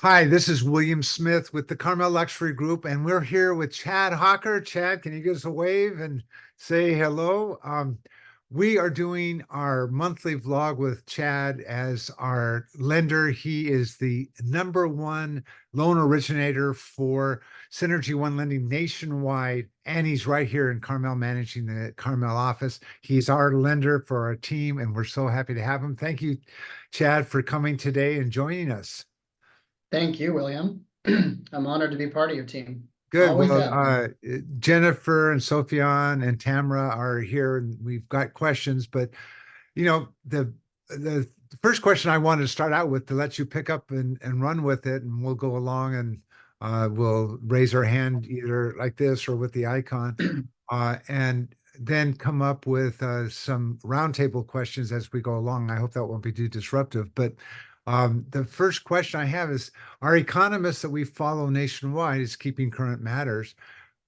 Hi, this is William Smith with the Carmel Luxury Group, and we're here with Chad Hawker. Chad, can you give us a wave and say hello? We are doing our monthly vlog with Chad as our lender. He is the number one loan originator for Synergy One Lending nationwide, and he's right here in Carmel managing the Carmel office. He's our lender for our team, and we're so happy to have him. Thank you, Chad, for coming today and joining us. Thank you, William. I'm honored to be part of your team. Good. Always Well, have been. Jennifer and Sophian and Tamara are here, and we've got questions. But the first question I wanted to start out with to let you pick up and run with it, and we'll go along and we'll raise our hand either like this or with the icon, and then come up with some roundtable questions as we go along. I hope that won't be too disruptive. But the first question I have is, our economists that we follow nationwide is Keeping Current Matters,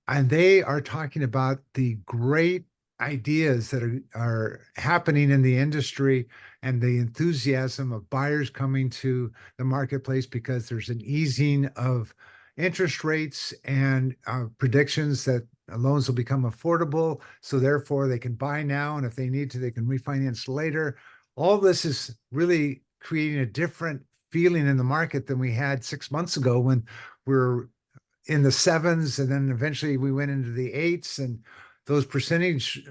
and they are talking about the great ideas that are happening in the industry and the enthusiasm of buyers coming to the marketplace because there's an easing of interest rates and predictions that loans will become affordable. So therefore they can buy now, and if they need to, they can refinance later. All this is really creating a different feeling in the market than we had 6 months ago when we're in the sevens, and then eventually we went into the eights, and those percentage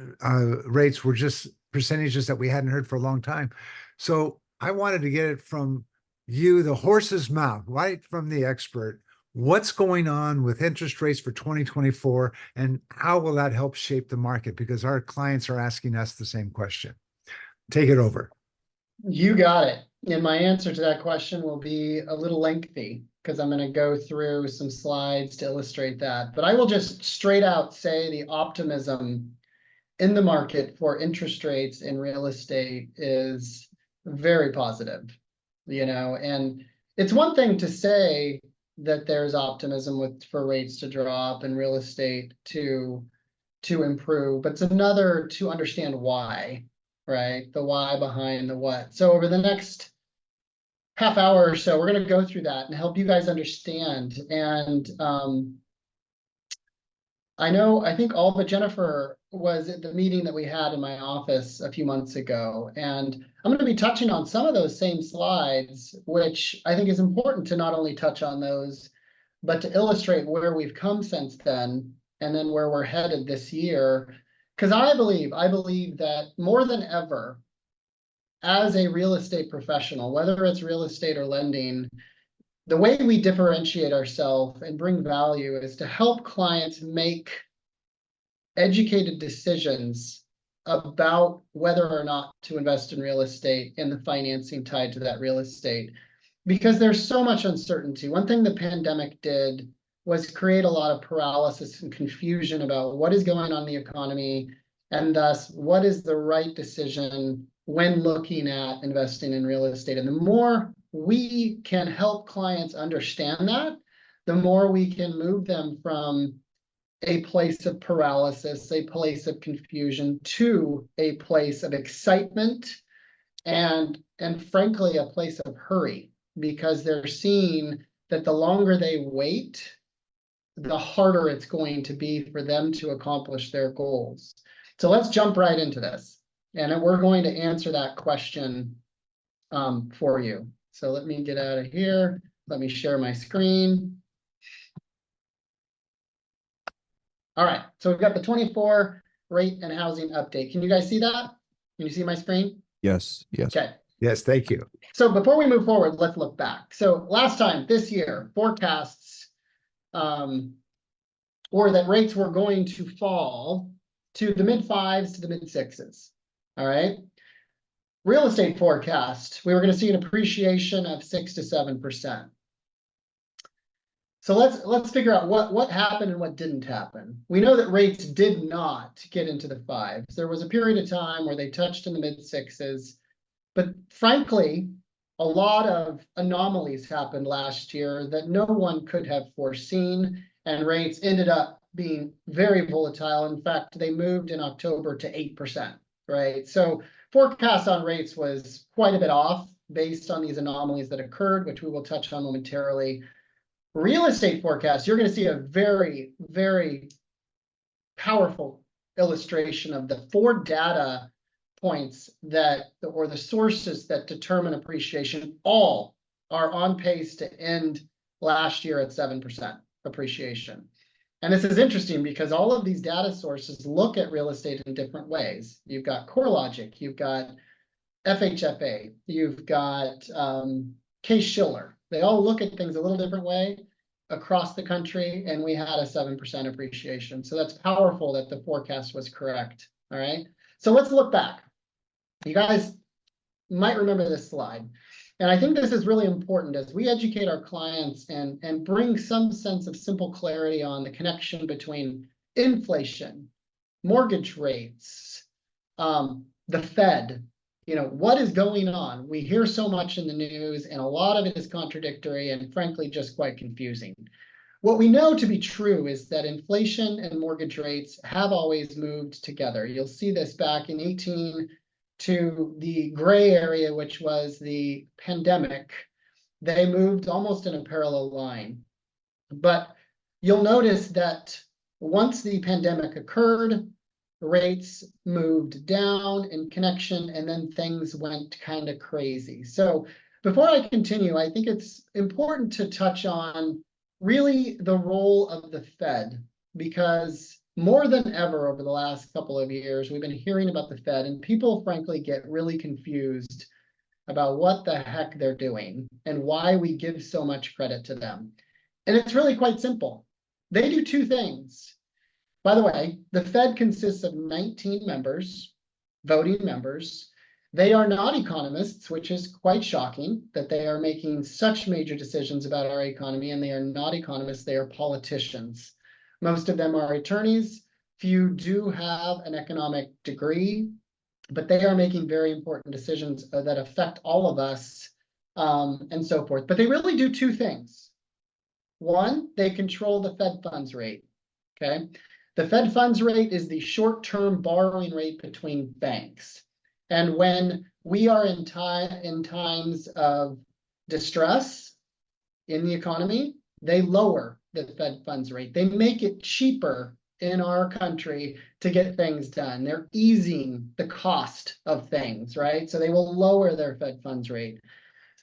rates were just percentages that we hadn't heard for a long time. So I wanted to get it from you, the horse's mouth, right from the expert. What's going on with interest rates for 2024, and how will that help shape the market? Because our clients are asking us the same question. Take it over. You got it. And my answer to that question will be a little lengthy because I'm going to go through some slides to illustrate that. But I will just straight out say the optimism in the market for interest rates in real estate is very positive, and it's one thing to say that there's optimism for rates to drop and real estate to improve, but it's another to understand why, right? The why behind the what. So over the next half hour or so, we're going to go through that and help you guys understand. And I think all but Jennifer was at the meeting that we had in my office a few months ago. And I'm going to be touching on some of those same slides, which I think is important to not only touch on those, but to illustrate where we've come since then, and then where we're headed this year. Because I believe that more than ever, as a real estate professional, whether it's real estate or lending, the way we differentiate ourselves and bring value is to help clients make educated decisions about whether or not to invest in real estate and the financing tied to that real estate. Because there's so much uncertainty. One thing the pandemic did was create a lot of paralysis and confusion about what is going on in the economy, and thus what is the right decision when looking at investing in real estate. And the more we can help clients understand that, the more we can move them from a place of paralysis, a place of confusion, to a place of excitement and frankly, a place of hurry, because they're seeing that the longer they wait, the harder it's going to be for them to accomplish their goals. So let's jump right into this. And we're going to answer that question for you. So let me get out of here. Let me share my screen. All right, so we've got the 24 rate and housing update. Can you guys see that? Can you see my screen? Yes, yes. Okay. Yes, thank you. So before we move forward, let's look back. So last time, this year, forecasts or that rates were going to fall to the mid fives to the mid sixes. All right. Real estate forecast, we were going to see an appreciation of 6 to 7%. So let's figure out what happened and what didn't happen. We know that rates did not get into the fives. There was a period of time where they touched in the mid sixes, but frankly, a lot of anomalies happened last year that no one could have foreseen, and rates ended up being very volatile. In fact, they moved in October to 8%, right? So forecast on rates was quite a bit off based on these anomalies that occurred, which we will touch on momentarily. Real estate forecast, you're going to see a very, very powerful illustration of the 4 data points that, or the sources that determine appreciation, all are on pace to end last year at 7% appreciation. And this is interesting because all of these data sources look at real estate in different ways. You've got CoreLogic, you've got FHFA, you've got Case-Shiller. They all look at things a little different way across the country, and we had a 7% appreciation. So that's powerful that the forecast was correct. All right. So let's look back. You guys might remember this slide. And I think this is really important as we educate our clients and bring some sense of simple clarity on the connection between inflation, mortgage rates, the Fed. You know, what is going on? We hear so much in the news, and a lot of it is contradictory and frankly, just quite confusing. What we know to be true is that inflation and mortgage rates have always moved together. You'll see this back in 18 to the gray area, which was the pandemic. They moved almost in a parallel line. But you'll notice that once the pandemic occurred, rates moved down in connection, and then things went kind of crazy. So before I continue, I think it's important to touch on really the role of the Fed, because more than ever over the last couple of years, we've been hearing about the Fed, and people frankly get really confused about what the heck they're doing and why we give so much credit to them. And it's really quite simple. They do 2 things. By the way, the Fed consists of 19 members, voting members. They are not economists, which is quite shocking that they are making such major decisions about our economy, and they are not economists, they are politicians. Most of them are attorneys. Few do have an economic degree, but they are making very important decisions that affect all of us, and so forth. But they really do 2 things. One, they control the Fed funds rate, okay? The Fed funds rate is the short-term borrowing rate between banks. And when we are in times of distress in the economy, they lower the Fed funds rate. They make it cheaper in our country to get things done. They're easing the cost of things, right? So they will lower their Fed funds rate.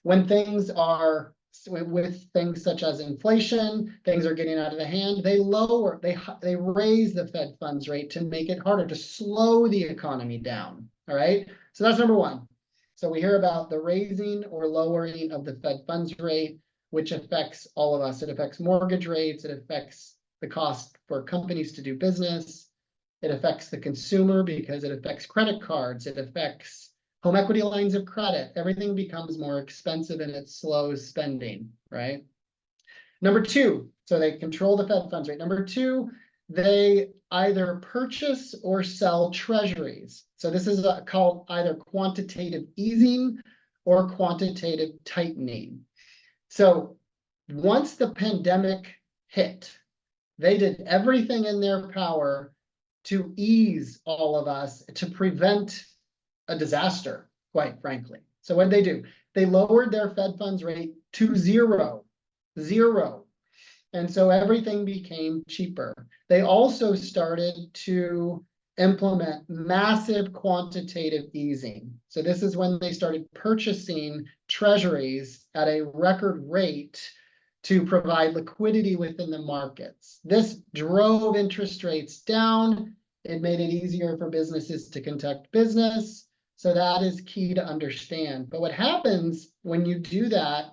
When things are, with things such as inflation, things are getting out of the hand, they raise the Fed funds rate to make it harder, to slow the economy down, all right? So that's number 1. So we hear about the raising or lowering of the Fed funds rate, which affects all of us. It affects mortgage rates. It affects the cost for companies to do business. It affects the consumer because it affects credit cards. It affects home equity lines of credit. Everything becomes more expensive and it slows spending, right? Number 2, so they control the Fed funds rate. Number 2, they either purchase or sell treasuries. So this is called either quantitative easing or quantitative tightening. So once the pandemic hit, they did everything in their power to ease all of us, to prevent a disaster, quite frankly. So what did they do? They lowered their Fed funds rate to zero. And so everything became cheaper. They also started to implement massive quantitative easing. So this is when they started purchasing treasuries at a record rate to provide liquidity within the markets. This drove interest rates down. It made it easier for businesses to conduct business. So that is key to understand. But what happens when you do that,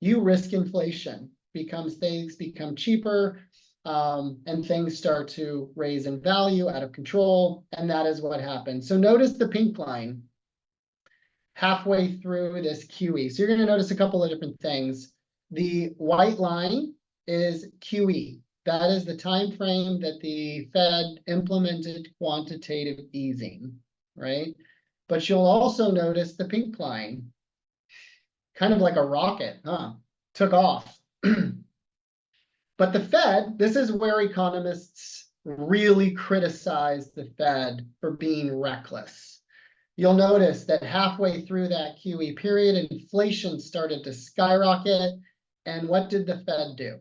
you risk inflation. Things become cheaper, and things start to raise in value out of control, and that is what happens. So notice the pink line halfway through this QE. So you're going to notice a couple of different things. The white line is QE. That is the time frame that the Fed implemented quantitative easing, right? But you'll also notice the pink line, kind of like a rocket, took off. But the Fed, this is where economists really criticize the Fed for being reckless. you'll notice that halfway through that QE period, inflation started to skyrocket. And what did the Fed do?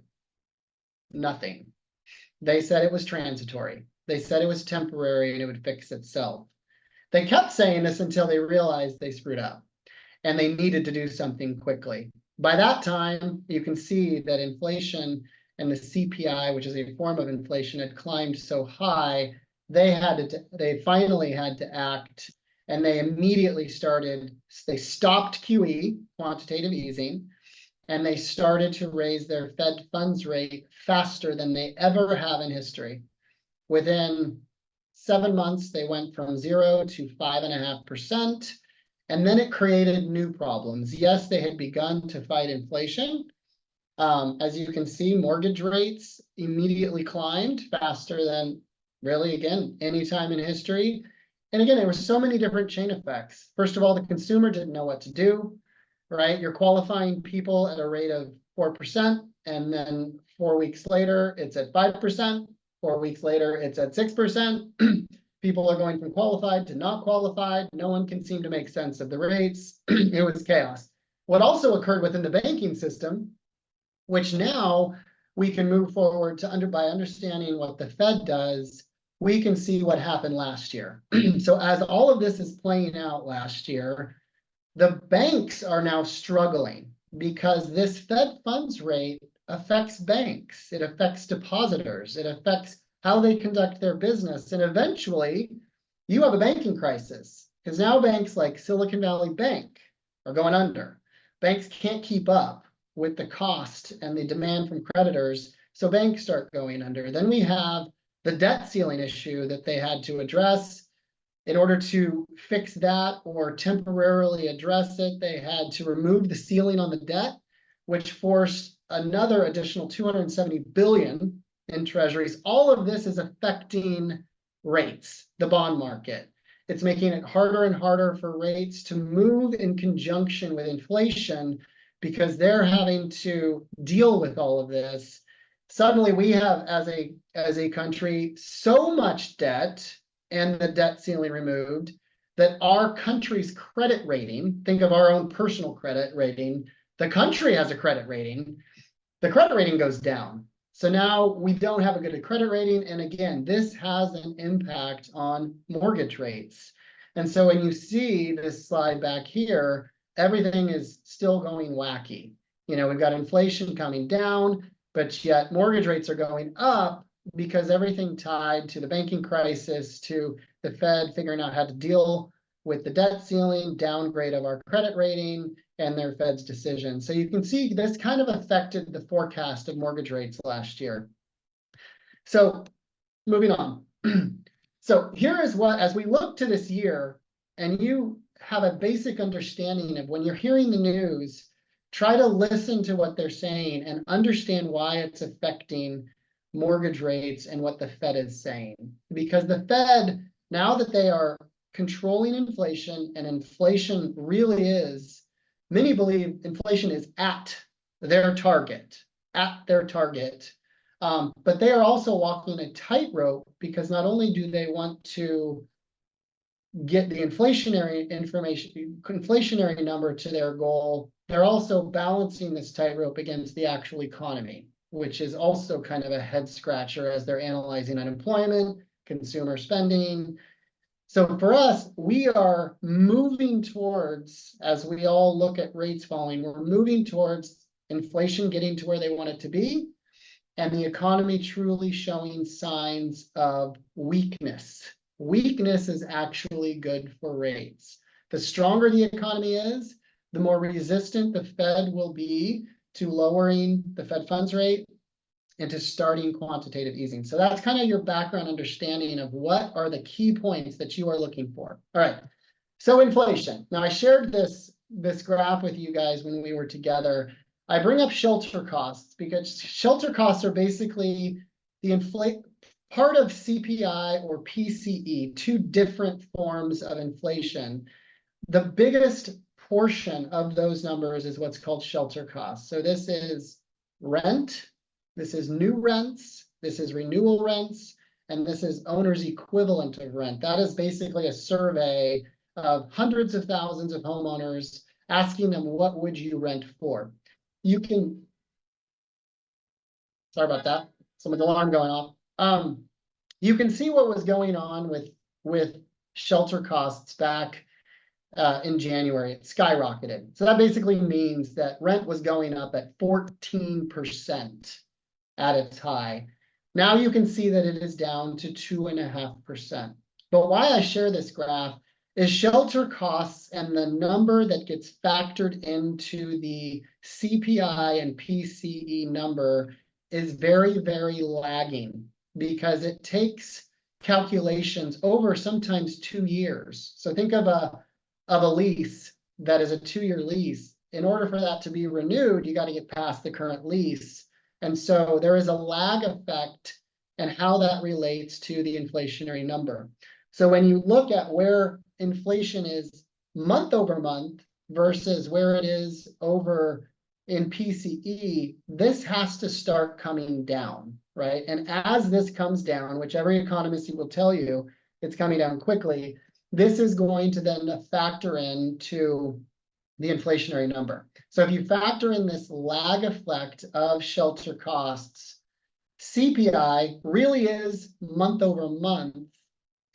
Nothing. They said it was transitory. They said it was temporary and it would fix itself. They kept saying this until they realized they screwed up and they needed to do something quickly. By that time, you can see that inflation and the CPI, which is a form of inflation, had climbed so high, they finally had to act, and they immediately they stopped QE, quantitative easing, and they started to raise their Fed funds rate faster than they ever have in history. Within 7 months, they went from 0 to 5.5%. And then it created new problems. Yes, they had begun to fight inflation. As you can see, mortgage rates immediately climbed faster than really, again, any time in history. And again, there were so many different chain effects. First of all, the consumer didn't know what to do, right? You're qualifying people at a rate of 4%, and then 4 weeks later, it's at 5%. 4 weeks later, it's at 6%. People are going from qualified to not qualified. No one can seem to make sense of the rates. It was chaos. What also occurred within the banking system, which now we can move forward to by understanding what the Fed does, we can see what happened last year. So as all of this is playing out last year, the banks are now struggling because this Fed funds rate affects banks. It affects depositors. It affects how they conduct their business. And eventually, you have a banking crisis because now banks like Silicon Valley Bank are going under. Banks can't keep up with the cost and the demand from creditors, so banks start going under. Then we have the debt ceiling issue that they had to address. In order to fix that or temporarily address it, they had to remove the ceiling on the debt, which forced another additional 270 billion in treasuries. All of this is affecting rates, the bond market. It's making it harder and harder for rates to move in conjunction with inflation because they're having to deal with all of this. Suddenly we have, as a country, so much debt and the debt ceiling removed that our country's credit rating, think of our own personal credit rating, the country has a credit rating, the credit rating goes down. So now we don't have a good credit rating. And again, this has an impact on mortgage rates. And so when you see this slide back here, everything is still going wacky. You know, we've got inflation coming down, but yet mortgage rates are going up because everything tied to the banking crisis, to the Fed figuring out how to deal with the debt ceiling, downgrade of our credit rating, and their Fed's decision. So you can see this kind of affected the forecast of mortgage rates last year. So moving on. So here is what, as we look to this year, and you have a basic understanding of when you're hearing the news, try to listen to what they're saying and understand why it's affecting mortgage rates and what the Fed is saying. Because the Fed, now that they are controlling inflation, and inflation really is, many believe inflation is at their target, but they are also walking a tightrope because not only do they want to get the inflationary number to their goal, they're also balancing this tightrope against the actual economy, which is also kind of a head scratcher as they're analyzing unemployment, consumer spending. So for us, we are moving towards, as we all look at rates falling, we're moving towards inflation getting to where they want it to be, and the economy truly showing signs of weakness. Weakness is actually good for rates. The stronger the economy is, the more resistant the Fed will be to lowering the Fed funds rate and to starting quantitative easing. So that's kind of your background understanding of what are the key points that you are looking for. All right, so inflation. Now I shared this graph with you guys when we were together. I bring up shelter costs because shelter costs are basically the part of CPI or PCE, two different forms of inflation. The biggest portion of those numbers is what's called shelter costs. So this is rent, this is new rents, this is renewal rents, and this is owner's equivalent of rent. That is basically a survey of hundreds of thousands of homeowners, asking them, what would you rent for? You can, sorry about that, someone's alarm going off. You can see what was going on with shelter costs back in January. It skyrocketed. So that basically means that rent was going up at 14% at its high. Now you can see that it is down to 2.5%. But why I share this graph is shelter costs and the number that gets factored into the CPI and PCE number is very, very lagging, because it takes calculations over sometimes 2 years. So think of a lease that is a 2-year lease. In order for that to be renewed, you got to get past the current lease. And so there is a lag effect and how that relates to the inflationary number. So when you look at where inflation is month over month versus where it is over in PCE, this has to start coming down, right? And as this comes down, which every economist will tell you it's coming down quickly, this is going to then factor into the inflationary number. So if you factor in this lag effect of shelter costs, CPI really is month over month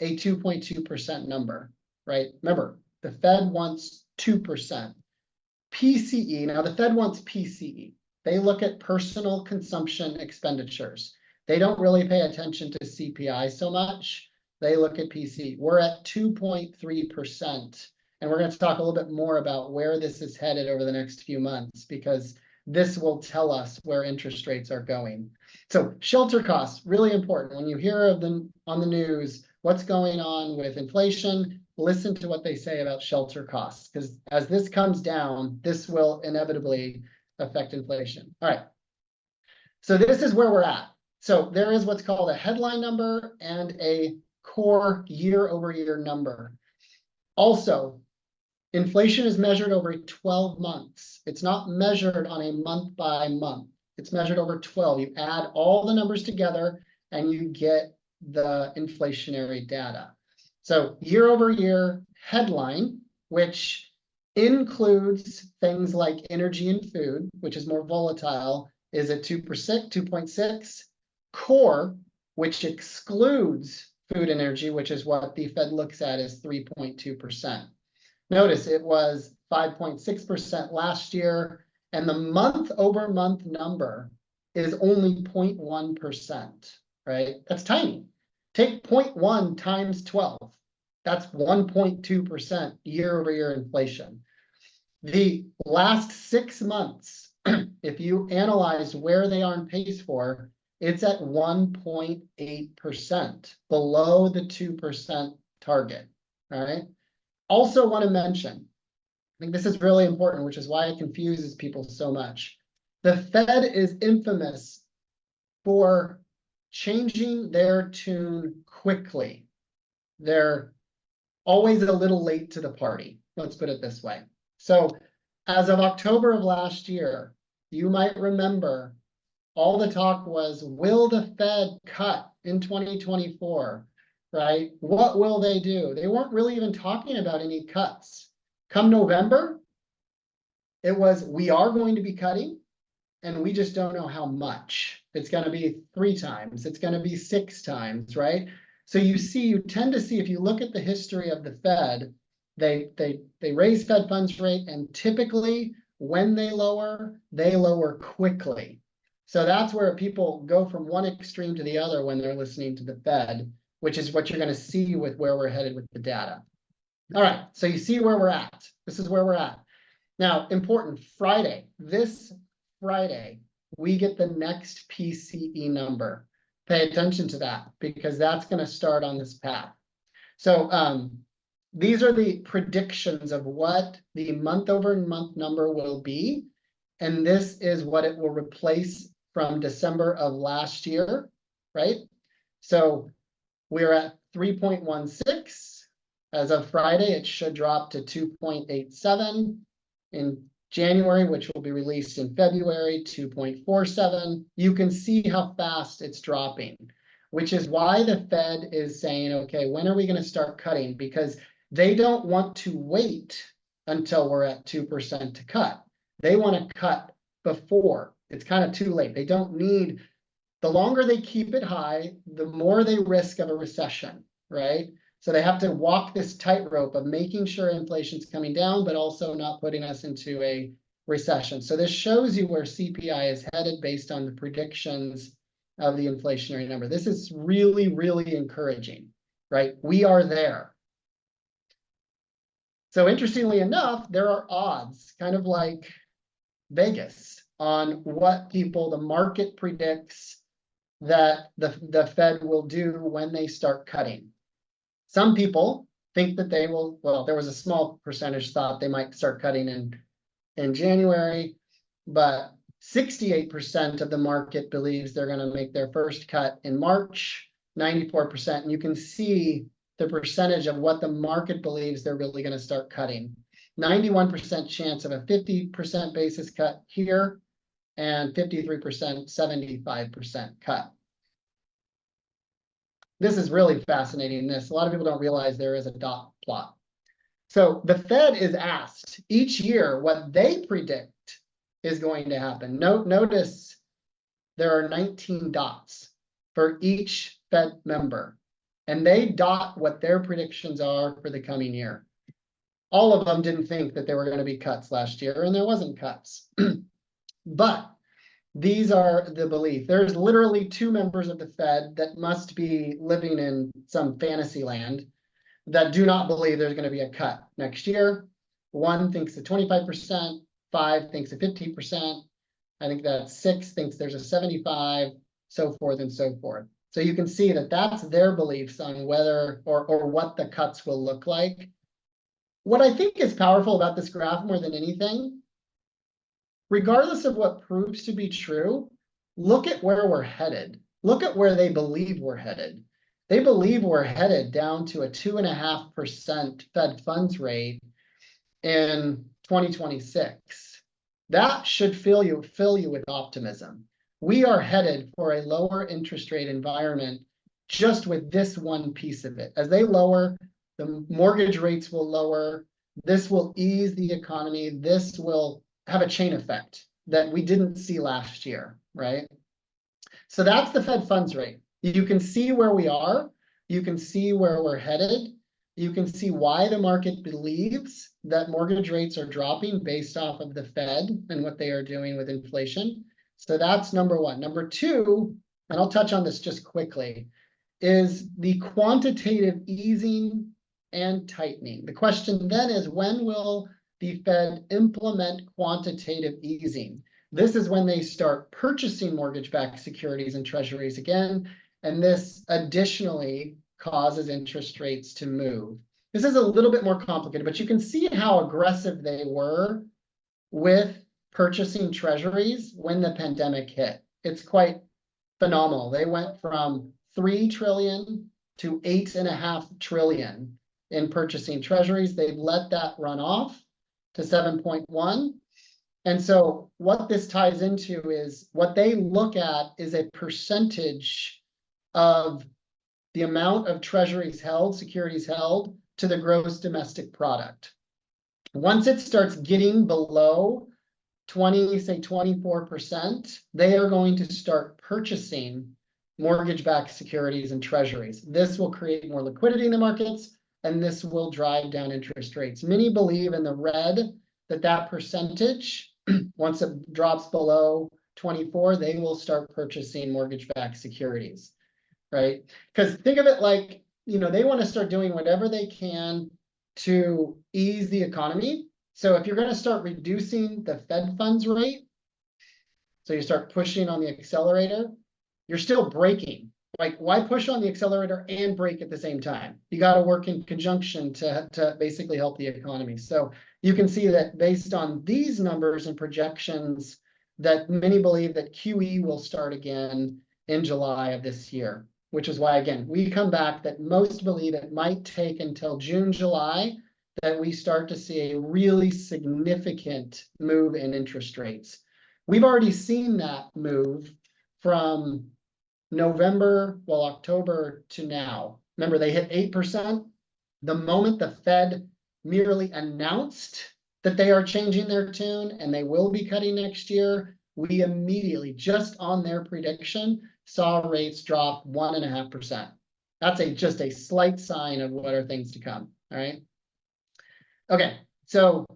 a 2.2% number, right? Remember, the Fed wants 2%. PCE, now the Fed wants PCE. They look at personal consumption expenditures. They don't really pay attention to CPI so much. They look at PCE. We're at 2.3%. And we're going to talk a little bit more about where this is headed over the next few months, because this will tell us where interest rates are going. So shelter costs, really important. When you hear of them on the news, what's going on with inflation, listen to what they say about shelter costs, because as this comes down, this will inevitably affect inflation. All right. So this is where we're at. So there is what's called a headline number and a core year-over-year number. Also, inflation is measured over 12 months. It's not measured on a month by month. It's measured over 12. You add all the numbers together and you get the inflationary data. So year over year headline, which includes things like energy and food, which is more volatile, is at 2%, 2.6. Core, which excludes food and energy, which is what the Fed looks at, is 3.2%. Notice it was 5.6% last year, and the month over month number is only 0.1%, right? That's tiny. Take 0.1 times 12. That's 1.2% year over year inflation. The last 6 months, if you analyze where they are on pace for, it's at 1.8%, below the 2% target, all right? Also want to mention, I think this is really important, which is why it confuses people so much. The Fed is infamous for changing their tune quickly. They're always a little late to the party. Let's put it this way. So as of October of last year, you might remember all the talk was, will the Fed cut in 2024, right? What will they do? They weren't really even talking about any cuts. Come November, it was, we are going to be cutting, and we just don't know how much. It's going to be 3 times. It's going to be 6 times, right? So you tend to see, if you look at the history of the Fed, they raise Fed funds rate, and typically when they lower quickly. So that's where people go from one extreme to the other when they're listening to the Fed, which is what you're going to see with where we're headed with the data. All right, so you see where we're at. This is where we're at. Now, important, this Friday, we get the next PCE number. Pay attention to that, because that's going to start on this path. So these are the predictions of what the month over month number will be. And this is what it will replace from December of last year, right? So we're at 3.16. As of Friday, it should drop to 2.87. In January, which will be released in February, 2.47. You can see how fast it's dropping, which is why the Fed is saying, okay, when are we going to start cutting? Because They don't want to wait until we're at 2% to cut. They want to cut before. It's kind of too late. They don't need, the longer they keep it high, the more they risk of a recession, right? So they have to walk this tightrope of making sure inflation's coming down, but also not putting us into a recession. So this shows you where CPI is headed based on the predictions of the inflationary number. This is really, really encouraging, right? We are there. So interestingly enough, there are odds, kind of like Vegas, on what the market predicts that the Fed will do when they start cutting. Some people think that they will, well, there was a small percentage thought they might start cutting in January, but 68% of the market believes they're going to make their first cut in March, 94%. And you can see the percentage of what the market believes they're really going to start cutting. 91% chance of a 50% basis cut here, and 53%, 75% cut. This is really fascinating. A lot of people don't realize there is a dot plot. So the Fed is asked each year what they predict is going to happen. Notice there are 19 dots for each Fed member, and they dot what their predictions are for the coming year. All of them didn't think that there were going to be cuts last year, and there wasn't cuts. But these are the belief. There's literally 2 members of the Fed that must be living in some fantasy land that do not believe there's going to be a cut next year. 1 thinks a 25%, 5 thinks a 15%. I think that 6 thinks there's a 75, so forth and so forth. So you can see that that's their beliefs on whether or what the cuts will look like. What I think is powerful about this graph more than anything, regardless of what proves to be true, look at where we're headed. Look at where they believe we're headed. They believe we're headed down to a 2.5% Fed funds rate in 2026. That should fill you with optimism. We are headed for a lower interest rate environment just with this one piece of it. As they lower, the mortgage rates will lower. This will ease the economy. This will have a chain effect that we didn't see last year, right? So that's the Fed funds rate. You can see where we are. You can see where we're headed. You can see why the market believes that mortgage rates are dropping based off of the Fed and what they are doing with inflation. So that's number 1. Number 2, and I'll touch on this just quickly, is the quantitative easing and tightening. The question then is, when will the Fed implement quantitative easing? This is when they start purchasing mortgage-backed securities and treasuries again, and this additionally causes interest rates to move. This is a little bit more complicated, but you can see how aggressive they were with purchasing treasuries when the pandemic hit. It's quite phenomenal. They went from 3 trillion to 8.5 trillion in purchasing treasuries. They've let that run off to 7.1. And so what this ties into is what they look at is a percentage of the amount of treasuries held, securities held, to the gross domestic product. Once it starts getting below 24%, they are going to start purchasing mortgage-backed securities and treasuries. This will create more liquidity in the markets, and this will drive down interest rates. Many believe in the red that percentage, once it drops below 24, they will start purchasing mortgage-backed securities, right? Because think of it like, they want to start doing whatever they can to ease the economy. So if you're going to start reducing the Fed funds rate, so you start pushing on the accelerator, you're still braking. Like, why push on the accelerator and brake at the same time? You got to work in conjunction to basically help the economy. So you can see that based on these numbers and projections, that many believe that QE will start again in July of this year, which is why, again, we come back that most believe it might take until June, July, that we start to see a really significant move in interest rates. We've already seen that move from October to now. Remember, they hit 8%. The moment the Fed merely announced that they are changing their tune and they will be cutting next year, we immediately, just on their prediction, saw rates drop 1.5%. That's just a slight sign of what are things to come. All right. Okay, so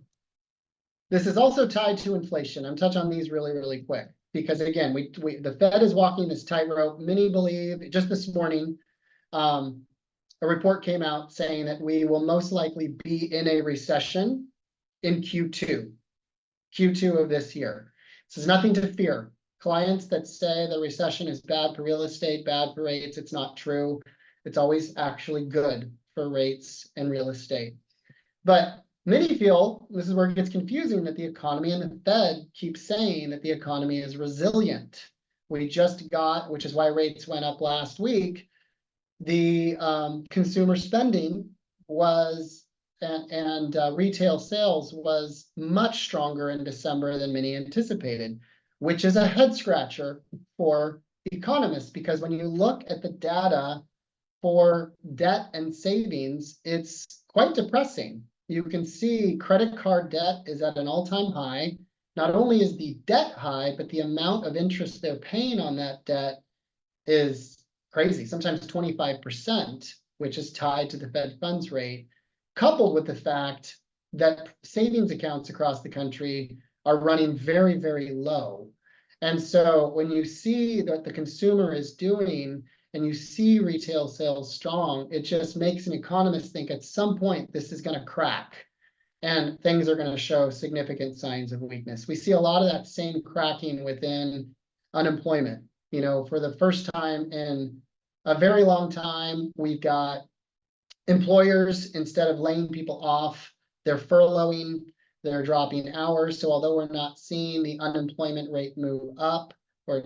this is also tied to inflation. I'm touching on these really, really quick because again, the Fed is walking this tightrope. Many believe, just this morning, a report came out saying that we will most likely be in a recession in Q2 of this year. So there's nothing to fear. Clients that say the recession is bad for real estate, bad for rates, it's not true. It's always actually good for rates and real estate. But many feel, this is where it gets confusing, that the economy and the Fed keep saying that the economy is resilient. We just got, which is why rates went up last week, the consumer spending was and retail sales was much stronger in December than many anticipated, which is a head scratcher for economists, because when you look at the data for debt and savings, it's quite depressing. You can see credit card debt is at an all-time high. Not only is the debt high, but the amount of interest they're paying on that debt is crazy, sometimes 25%, which is tied to the Fed funds rate, coupled with the fact that savings accounts across the country are running very, very low. And so when you see what the consumer is doing and you see retail sales strong, it just makes an economist think at some point this is going to crack and things are going to show significant signs of weakness. We see a lot of that same cracking within unemployment. You know, for the first time in a very long time, we've got employers, instead of laying people off, they're furloughing, they're dropping hours. So although we're not seeing the unemployment rate move up, or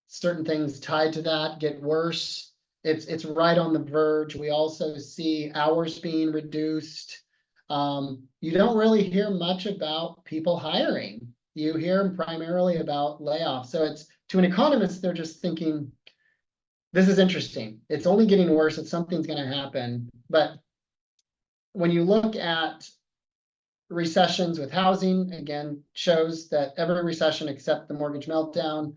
certain things tied to that get worse, it's right on the verge. We also see hours being reduced. You don't really hear much about people hiring. You hear primarily about layoffs. So it's, to an economist, they're just thinking, this is interesting. It's only getting worse. It's something's going to happen. But when you look at recessions with housing, again, shows that every recession except the mortgage meltdown,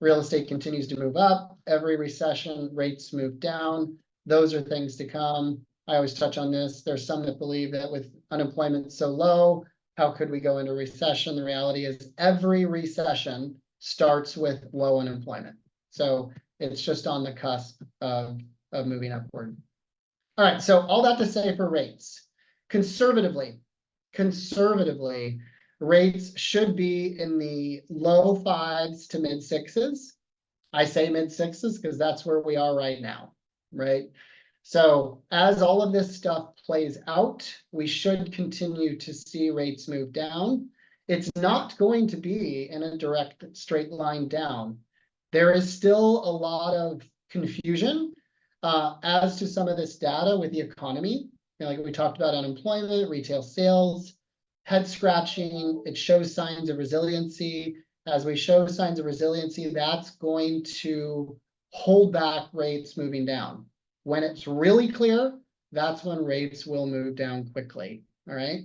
real estate continues to move up. Every recession, rates move down. Those are things to come. I always touch on this. There's some that believe that with unemployment so low, how could we go into recession? The reality is every recession starts with low unemployment. So it's just on the cusp of moving upward. All right, so all that to say for rates. Conservatively, rates should be in the low 5s to mid 6s. I say mid 6s because that's where we are right now, right? So as all of this stuff plays out, we should continue to see rates move down. It's not going to be in a direct straight line down. There is still a lot of confusion as to some of this data with the economy. You know, like we talked about unemployment, retail sales, head scratching. It shows signs of resiliency. As we show signs of resiliency, that's going to hold back rates moving down. When it's really clear, that's when rates will move down quickly. All right.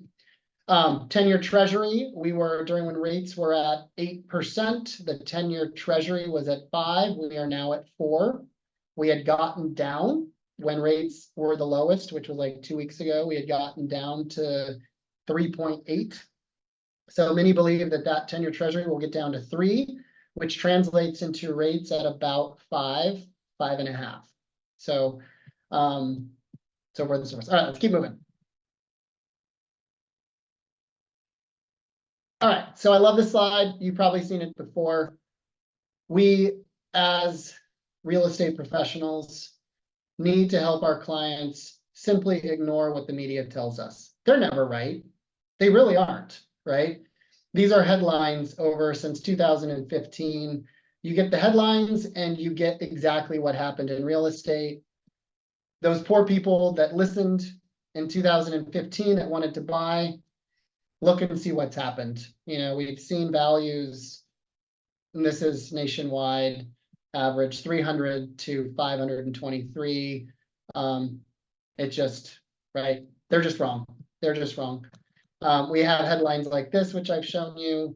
10-year treasury, during when rates were at 8%, the 10-year treasury was at 5. We are now at 4. We had gotten down when rates were the lowest, which was like 2 weeks ago. We had gotten down to 3.8. So many believe that 10-year treasury will get down to 3, which translates into rates at about 5, 5.5. So, so we're the source. All right, let's keep moving. All right, so I love this slide. You've probably seen it before. We, as real estate professionals, need to help our clients simply ignore what the media tells us. They're never right. They really aren't, right? These are headlines over since 2015. You get the headlines and you get exactly what happened in real estate. Those poor people that listened in 2015 that wanted to buy, look and see what's happened. You know, we've seen values, and this is nationwide, average 300 to 523. It just, right? They're just wrong. They're just wrong. We have headlines like this, which I've shown you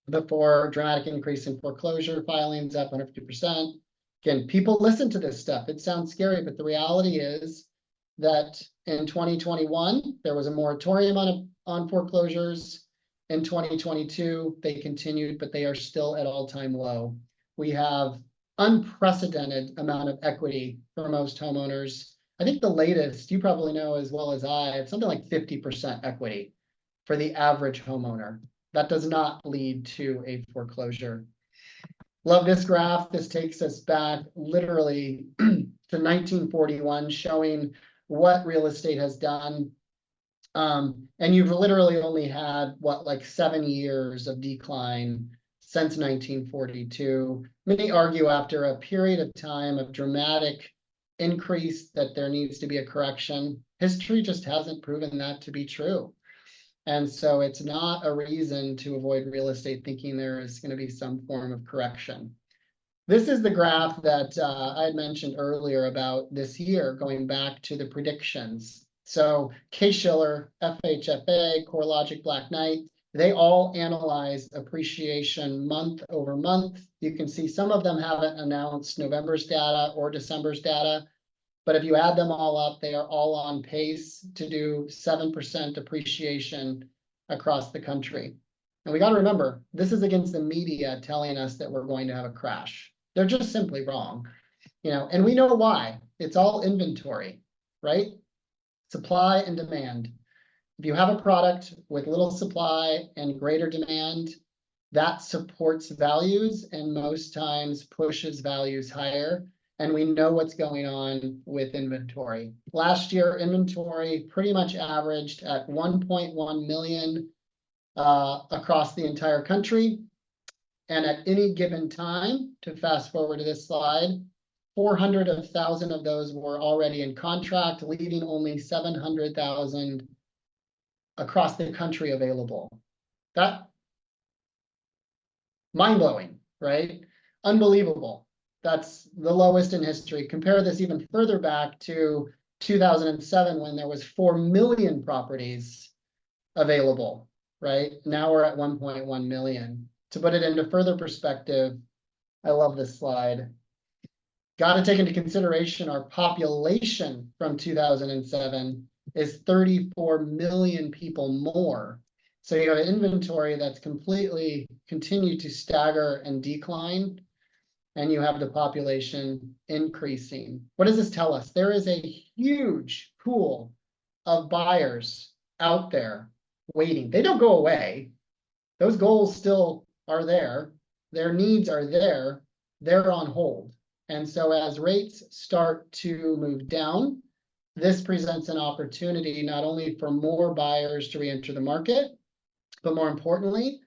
before: dramatic increase in foreclosure filings, up 150%. Again, people listen to this stuff. It sounds scary, but the reality is that in 2021, there was a moratorium on foreclosures. In 2022, they continued, but they are still at all-time low. We have unprecedented amount of equity for most homeowners. I think the latest, you probably know as well as I, it's something like 50% equity for the average homeowner. That does not lead to a foreclosure. Love this graph. This takes us back literally to 1941, showing what real estate has done. And you've literally only had, what, like 7 years of decline since 1942. Many argue after a period of time of dramatic increase that there needs to be a correction. History just hasn't proven that to be true. And so it's not a reason to avoid real estate thinking there is going to be some form of correction. This is the graph that I had mentioned earlier about this year, going back to the predictions. So Case-Shiller, FHFA, CoreLogic, Black Knight, they all analyze appreciation month over month. You can see some of them haven't announced November's data or December's data, but if you add them all up, they are all on pace to do 7% appreciation across the country. And we got to remember, this is against the media telling us that we're going to have a crash. They're just simply wrong, and we know why. It's all inventory, right? Supply and demand. If you have a product with little supply and greater demand, that supports values and most times pushes values higher. And we know what's going on with inventory. Last year, inventory pretty much averaged at 1.1 million across the entire country. And at any given time, to fast forward to this slide, 400,000 of those were already in contract, leaving only 700,000 across the country available. That mind-blowing, right? Unbelievable. That's the lowest in history. Compare this even further back to 2007, when there was 4 million properties available, right? Now we're at 1.1 million. To put it into further perspective, I love this slide. Got to take into consideration our population from 2007 is 34 million people more. So you have an inventory that's completely continued to stagger and decline, and you have the population increasing. What does this tell us? There is a huge pool of buyers out there waiting. They don't go away. Those goals still are there. Their needs are there. They're on hold. And so as rates start to move down, this presents an opportunity not only for more buyers to re-enter the market, but more importantly,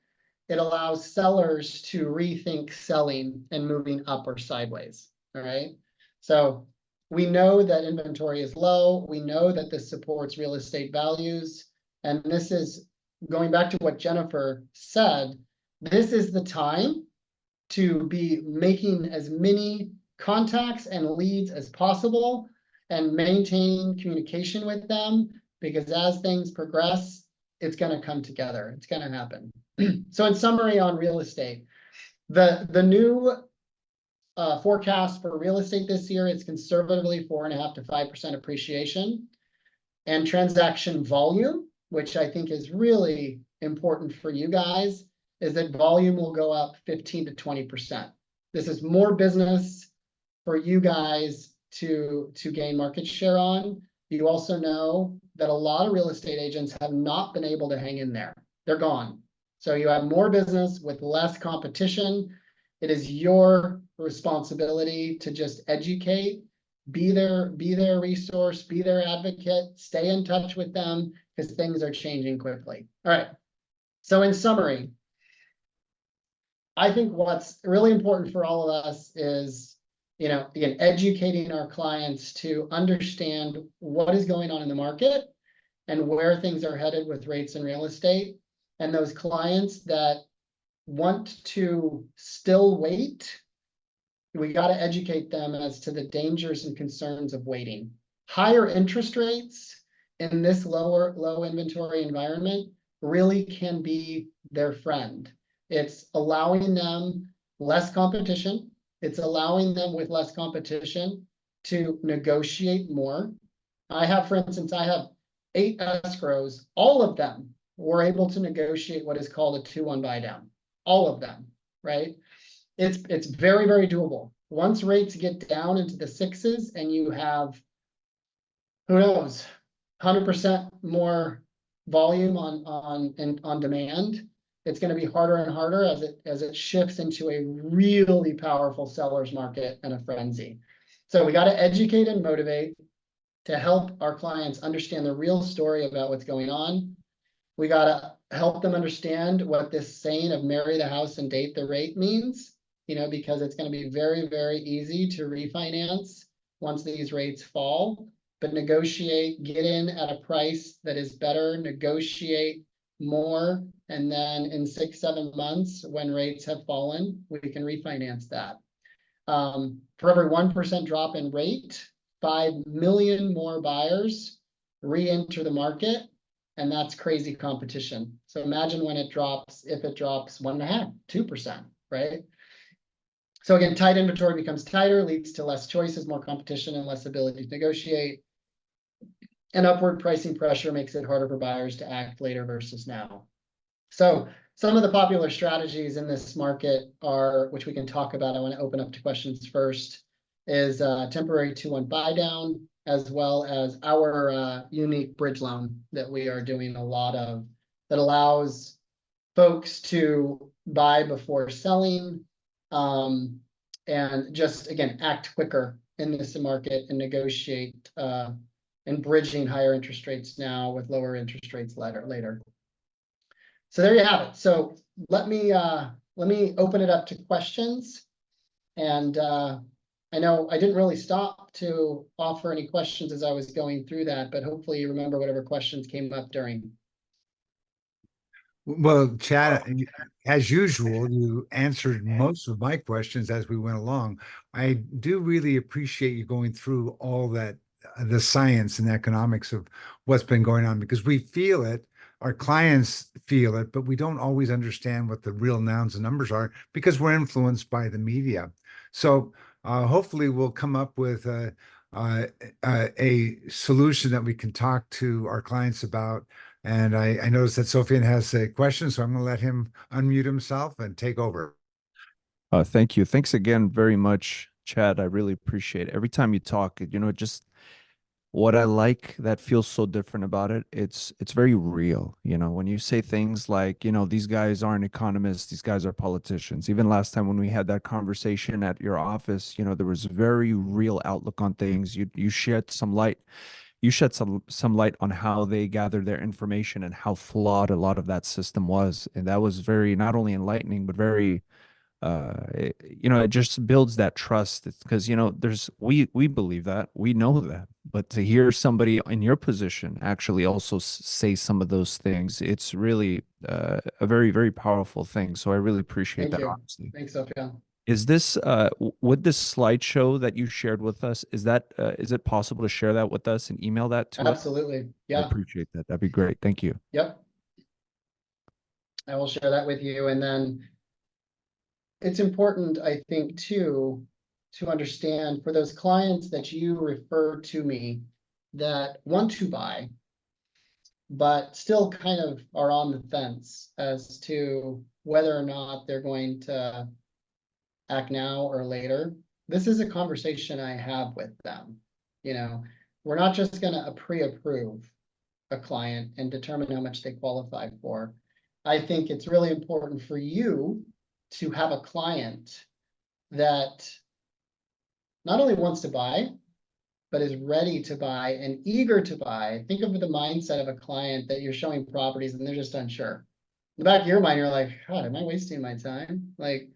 it allows sellers to rethink selling and moving up or sideways. All right. So we know that inventory is low. We know that this supports real estate values. And this is going back to what Jennifer said. This is the time to be making as many contacts and leads as possible and maintaining communication with them, because as things progress, it's going to come together. It's going to happen. So in summary on real estate, the new forecast for real estate this year is conservatively 4.5% to 5% appreciation, and transaction volume, which I think is really important for you guys, is that volume will go up 15 to 20%. This is more business for you guys to gain market share on. You also know that a lot of real estate agents have not been able to hang in there. They're gone. So you have more business with less competition. It is your responsibility to just educate, be their resource, be their advocate, stay in touch with them, because things are changing quickly. All right. So in summary, I think what's really important for all of us is, again, educating our clients to understand what is going on in the market and where things are headed with rates and real estate. And those clients that want to still wait, we got to educate them as to the dangers and concerns of waiting. higher interest rates in this low inventory environment really can be their friend. It's allowing them less competition. It's allowing them with less competition to negotiate more. For instance, I have 8 escrows. All of them were able to negotiate what is called a 2-1 buy down. All of them, right? It's very, very doable. Once rates get down into the 6s and you have, who knows, 100% more volume on demand, it's going to be harder and harder as it shifts into a really powerful seller's market and a frenzy. So we got to educate and motivate to help our clients understand the real story about what's going on. We got to help them understand what this saying of marry the house and date the rate means, because it's going to be very, very easy to refinance once these rates fall. But negotiate, get in at a price that is better, negotiate more, and then in 6-7 months, when rates have fallen, we can refinance that. For every 1% drop in rate, 5 million more buyers re-enter the market, and that's crazy competition. So imagine when it drops, if it drops 1.5%, 2%, right? So again, tight inventory becomes tighter, leads to less choices, more competition, and less ability to negotiate. And upward pricing pressure makes it harder for buyers to act later versus now. So some of the popular strategies in this market are, which we can talk about, I want to open up to questions first, is temporary 2-1 buy down, as well as our unique bridge loan that we are doing a lot of, that allows folks to buy before selling, and just, again, act quicker in this market and negotiate and bridging higher interest rates now with lower interest rates later. So there you have it. So let me open it up to questions. And I know I didn't really stop to offer any questions as I was going through that, but hopefully you remember whatever questions came up during. Well, Chad, as usual, you answered most of my questions as we went along. I do really appreciate you going through all that, the science and economics of what's been going on, because we feel it, our clients feel it, but we don't always understand what the real nouns and numbers are because we're influenced by the media. So hopefully we'll come up with a solution that we can talk to our clients about. And I noticed that Sofian has a question, so I'm going to let him unmute himself and take over. Thank you. Thanks again very much, Chad. I really appreciate it. Every time you talk, just what I like that feels so different about it, it's very real. When you say things like, these guys aren't economists, these guys are politicians. Even last time when we had that conversation at your office, there was a very real outlook on things. You shed some light. You shed some light on how they gathered their information and how flawed a lot of that system was. And that was very, not only enlightening, but very, it just builds that trust. Because, we believe that, we know that, but to hear somebody in your position actually also say some of those things, it's really a very, very powerful thing. So I really appreciate that, honestly. Thanks, Sophia. Is this would this slideshow that you shared with us, is it possible to share that with us and email that to us? Absolutely. Yeah. I appreciate that. That'd be great. Thank you. Yep. I will share that with you. And then it's important, I think, too, to understand for those clients that you refer to me that want to buy, but still kind of are on the fence as to whether or not they're going to act now or later. This is a conversation I have with them. We're not just going to pre-approve a client and determine how much they qualify for. I think it's really important for you to have a client that not only wants to buy, but is ready to buy and eager to buy. Think of the mindset of a client that you're showing properties and they're just unsure. In the back of your mind, you're like, God, am I wasting my time? Like,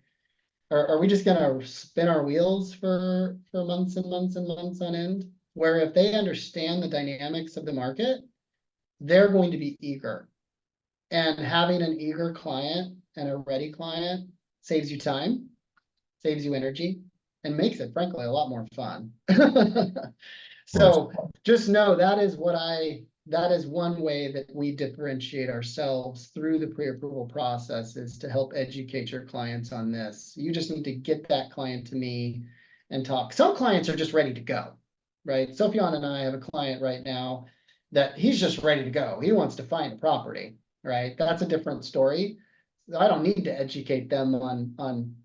are we just going to spin our wheels for months and months and months on end? Where if they understand the dynamics of the market, they're going to be eager. And having an eager client and a ready client saves you time, saves you energy, and makes it frankly a lot more fun. So just know that is one way that we differentiate ourselves through the pre-approval process, is to help educate your clients on this. You just need to get that client to me and talk. Some clients are just ready to go, right? Sophion and I have a client right now that he's just ready to go. He wants to find a property, right? That's a different story. I don't need to educate them on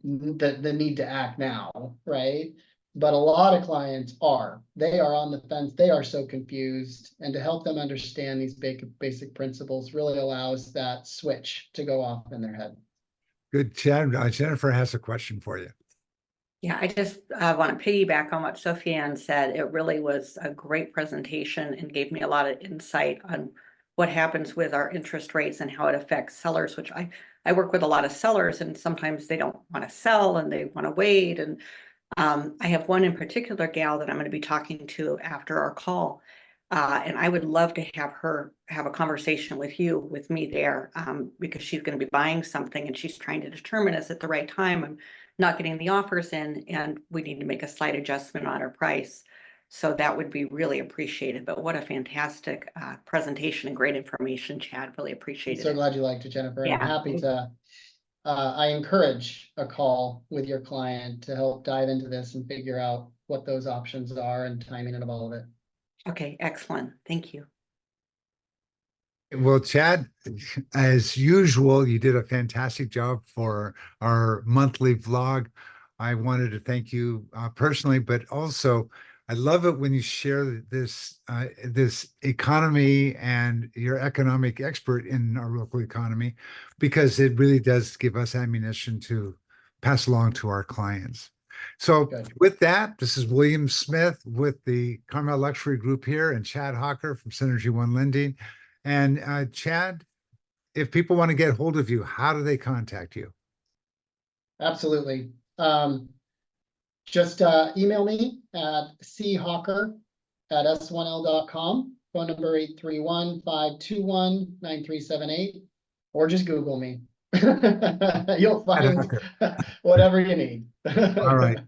the need to act now, right? But a lot of clients they are on the fence. They are so confused, and to help them understand these basic principles really allows that switch to go off in their head. Good, Chad. Jennifer has a question for you. Yeah, I just want to piggyback on what Sophia said. It really was a great presentation and gave me a lot of insight on what happens with our interest rates and how it affects sellers, which I work with a lot of sellers, and sometimes they don't want to sell and they want to wait. And I have one in particular gal that I'm going to be talking to after our call. And I would love to have her have a conversation with me there, because she's going to be buying something and she's trying to determine, is it the right time? I'm not getting the offers in, and we need to make a slight adjustment on our price. So that would be really appreciated. But what a fantastic presentation and great information, Chad. Really I'm appreciated so it. glad you liked it, Jennifer. And I'm Yeah. happy to, I encourage a call with your client to help dive into this and figure out what those options are and timing and all of it. Okay, excellent. Thank you. Well, Chad, as usual, you did a fantastic job for our monthly vlog. I wanted to thank you personally, but also I love it when you share this economy, and you're economic expert in our local economy, because it really does give us ammunition to pass along to our clients. So Good. with that, this is William Smith with the Carmel Luxury Group here, and Chad Hawker from Synergy One Lending. And Chad, if people want to get hold of you, how do they contact you? Absolutely. Just email me at chawker@s1l.com, phone number 831-521-9378, or just Google me. You'll find whatever you need. All right.